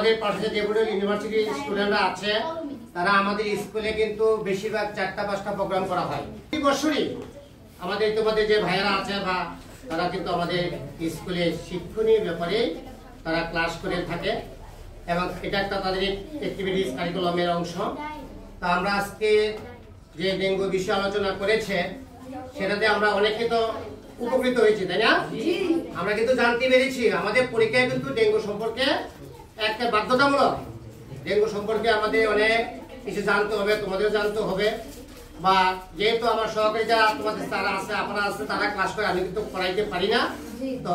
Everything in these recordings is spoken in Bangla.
আমাদের পাশে যে ডেপুটি ইউনিভার্সিটি স্টুডেন্টরা আছে তারা আমাদের স্কুলে কিন্তু বেশিরভাগ 4টা-5টা প্রোগ্রাম করা হয়। এই বছরই আমাদের তোমাদের যে ভাইয়েরা আছে বা তারা কিন্তু আমাদের স্কুলে শিক্ষণীয় ব্যাপারে তারা ক্লাস করে থাকে এবং এটা একটা তাদের অ্যাক্টিভিটিস কারিকুলামের অংশ। তা আমরা আজকে যে ডেঙ্গু বিষয়ে আলোচনা করেছে সেটাতে আমরা অনেকে তো উপকৃত হয়েছি, তাই না? আমরা কিন্তু জানতে পেরেছি আমাদের পরীক্ষায় কিন্তু ডেঙ্গু সম্পর্কে একটা বাধ্যতামূলক। ডেঙ্গু সম্পর্কে আমাদের অনেক কিছু জানতে হবে, তোমাদের জানতে হবে। বা যেহেতু আমার সহকারী যারা তোমাদের তারা আছে আপনারা আছে তারা ক্লাস করে, আমি কিন্তু পড়াইতে পারি না, তো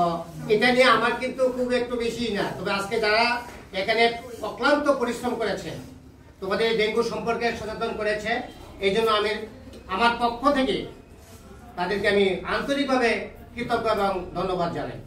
এটা নিয়ে আমার কিন্তু খুব একটু বেশি না। তবে আজকে যারা এখানে অক্লান্ত পরিশ্রম করেছে তোমাদের ডেঙ্গু সম্পর্কে সচেতন করেছে, এই জন্য আমি আমার পক্ষ থেকে তাদেরকে আমি আন্তরিকভাবে কৃতজ্ঞ এবং ধন্যবাদ জানাই।